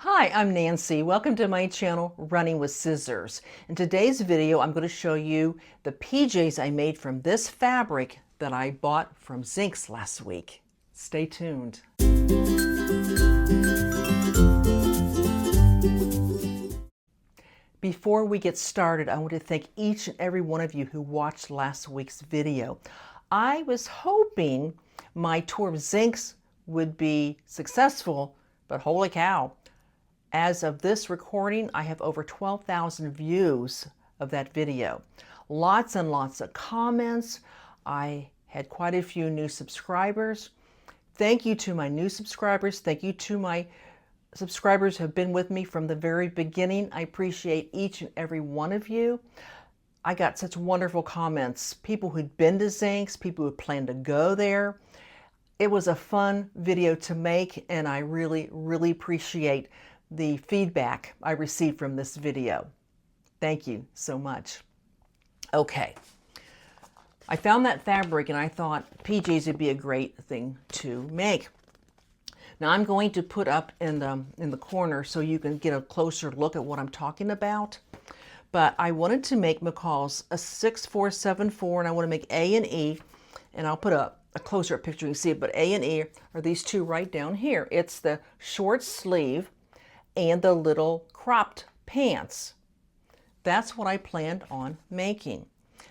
Hi, I'm Nancy. Welcome to my channel, Running with Scissors. In today's video, I'm going to show you the PJs I made from this fabric that I bought from Zinck's last week. Stay tuned. Before we get started, I want to thank each and every one of you who watched last week's video. I was hoping my tour of Zinck's would be successful, but holy cow. As of this recording, I have over 12,000 views of that video. Lots and lots of comments. I had quite a few new subscribers. Thank you to my new subscribers. Thank you to my subscribers who have been with me from the very beginning. I appreciate each and every one of you. I got such wonderful comments. People who'd been to Zinck's, people who planned to go there. It was a fun video to make, and I really, really appreciate the feedback I received from this video. Thank you so much. Okay, I found that fabric and I thought PJs would be a great thing to make. Now I'm going to put up in the corner so you can get a closer look at what I'm talking about. But I wanted to make McCall's a 6474, and I want to make A and E, and I'll put up a closer picture, you can see it, but A and E are these two right down here. It's the short sleeve and the little cropped pants. That's what I planned on making.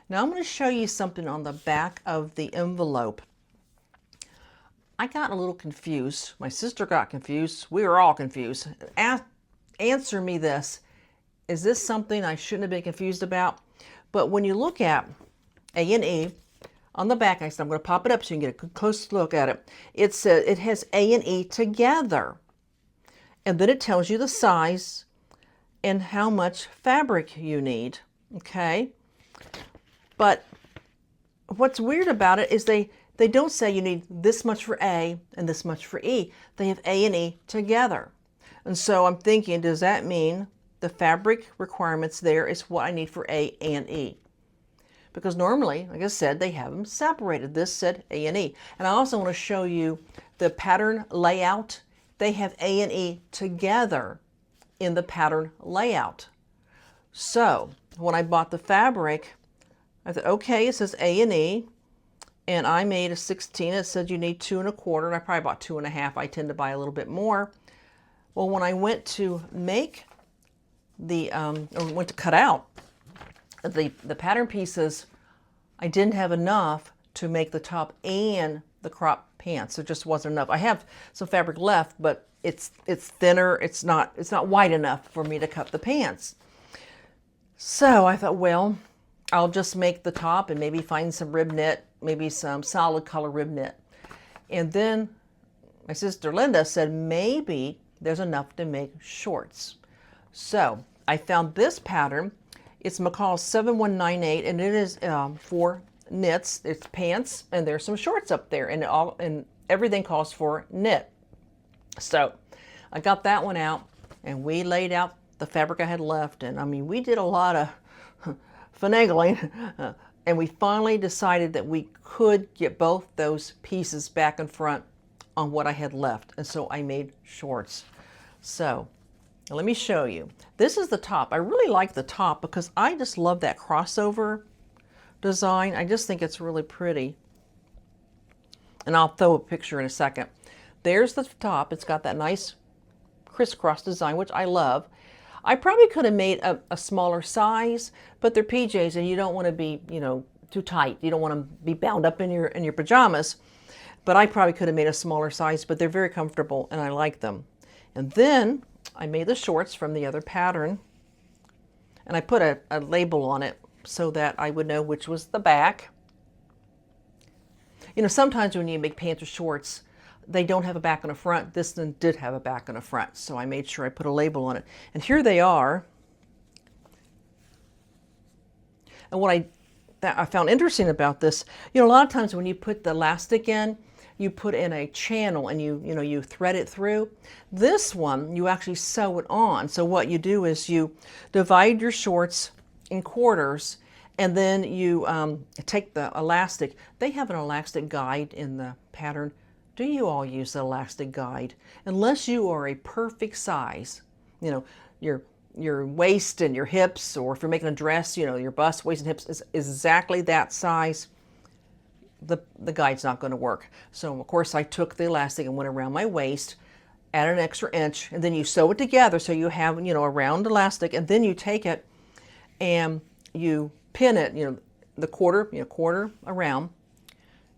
Now I'm going to show you something on the back of the envelope. I got a little confused. My sister got confused. We were all confused. Answer me this. Is this something I shouldn't have been confused about? But when you look at A and E, on the back, I'm going to pop it up so you can get a close look at it. It has A and E together. And then it tells you the size and how much fabric you need, okay? But what's weird about it is they don't say you need this much for A and this much for E. They have A and E together. And so I'm thinking, does that mean the fabric requirements there is what I need for A and E? Because normally, like I said, they have them separated. This said A and E. And I also want to show you the pattern layout. They have A and E together in the pattern layout. So when I bought the fabric, I thought, okay, it says A and E, and I made a 16. It said you need 2 1/4, and I probably bought 2 1/2. I tend to buy a little bit more. Well, when I went to make or went to cut out the pattern pieces, I didn't have enough to make the top and the crop pants. There just wasn't enough. I have some fabric left, but it's thinner. It's not wide enough for me to cut the pants. So I thought, well, I'll just make the top and maybe find some rib knit, maybe some solid color rib knit. And then my sister Linda said maybe there's enough to make shorts. So I found this pattern. It's McCall 7198, and it is for knits. It's pants, and there's some shorts up there, and everything calls for knit. So I got that one out, and we laid out the fabric I had left, and I mean, we did a lot of finagling, and we finally decided that we could get both those pieces back and front on what I had left, and so I made shorts. So let me show you. This is the top. I really like the top because I just love that crossover design. I just think it's really pretty. And I'll throw a picture in a second. There's the top. It's got that nice crisscross design, which I love. I probably could have made a smaller size, but they're PJs and you don't want to be, too tight. You don't want to be bound up in your pajamas. But I probably could have made a smaller size, but they're very comfortable and I like them. And then I made the shorts from the other pattern, and I put a label on it so that I would know which was the back. Sometimes when you make pants or shorts, they don't have a back and a front. This one did have a back and a front, so I made sure I put a label on it. And here they are. And what I found interesting about this, a lot of times when you put the elastic in, you put in a channel and you thread it through. This one, you actually sew it on. So what you do is you divide your shorts in quarters, and then you take the elastic. They have an elastic guide in the pattern. do you all use the elastic guide? Unless you are a perfect size, you know, your waist and your hips, or if you're making a dress, you know, your bust, waist, and hips is exactly that size, the guide's not going to work. So of course I took the elastic and went around my waist, added an extra inch, and then you sew it together so you have, you know, a round elastic, and then you take it and you pin it, you know, the quarter, you know, quarter around,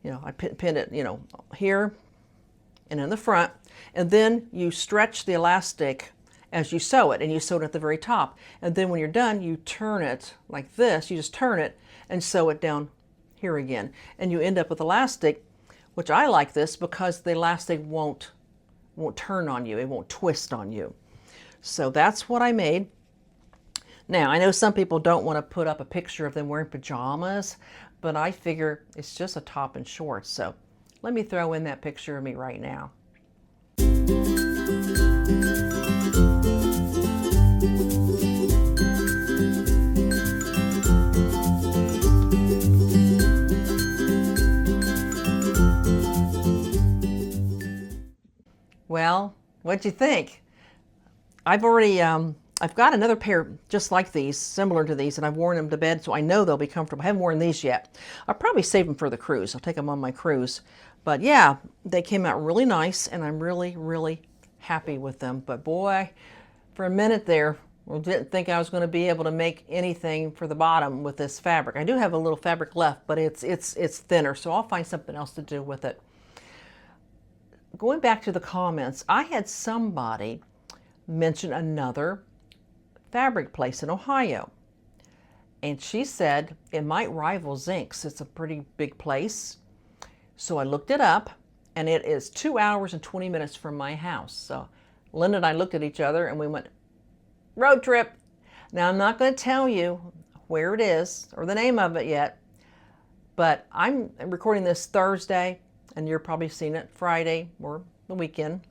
you know, I pin it, you know, here and in the front, and then you stretch the elastic as you sew it, and you sew it at the very top. And then when you're done, you turn it like this, you just turn it and sew it down here again. And you end up with elastic, which I like this because the elastic won't turn on you, it won't twist on you. So that's what I made. Now, I know some people don't want to put up a picture of them wearing pajamas, but I figure it's just a top and shorts. So let me throw in that picture of me right now. Well, what'd you think? I've already, I've got another pair just like these, similar to these, and I've worn them to bed, so I know they'll be comfortable. I haven't worn these yet. I'll probably save them for the cruise. I'll take them on my cruise. But yeah, they came out really nice, and I'm really, really happy with them. But boy, for a minute there, I didn't think I was going to be able to make anything for the bottom with this fabric. I do have a little fabric left, but it's thinner, so I'll find something else to do with it. Going back to the comments, I had somebody mention another fabric place in Ohio. And she said it might rival Zinck's. It's a pretty big place. So I looked it up, and it is 2 hours and 20 minutes from my house. So Linda and I looked at each other and we went, road trip. Now I'm not going to tell you where it is or the name of it yet, but I'm recording this Thursday, and you're probably seeing it Friday or the weekend.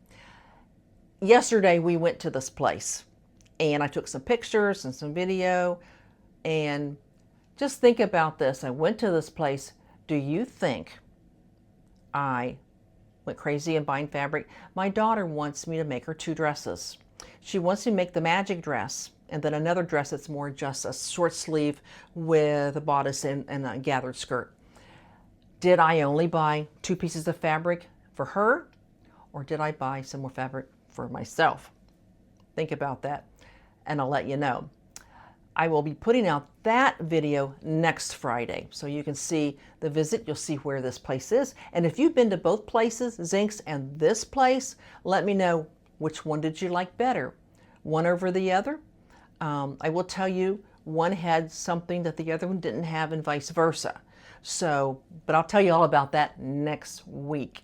Yesterday we went to this place, and I took some pictures and some video, and just think about this. I went to this place. Do you think I went crazy in buying fabric? My daughter wants me to make her 2 dresses. She wants me to make the magic dress, and then another dress that's more just a short sleeve with a bodice and a gathered skirt. Did I only buy 2 pieces of fabric for her, or did I buy some more fabric for myself? Think about that, and I'll let you know. I will be putting out that video next Friday, so you can see the visit. You'll see where this place is. And if you've been to both places, Zinck's and this place, let me know which one did you like better, one over the other. I will tell you, one had something that the other one didn't have, and vice versa. So, but I'll tell you all about that next week.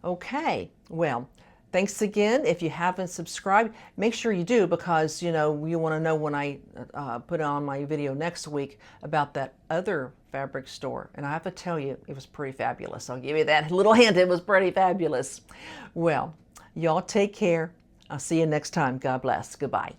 Okay, well, thanks again. If you haven't subscribed, make sure you do, because you know you want to know when I put on my video next week about that other fabric store. And I have to tell you, it was pretty fabulous. I'll give you that little hint. It was pretty fabulous. Well, y'all take care. I'll see you next time. God bless. Goodbye.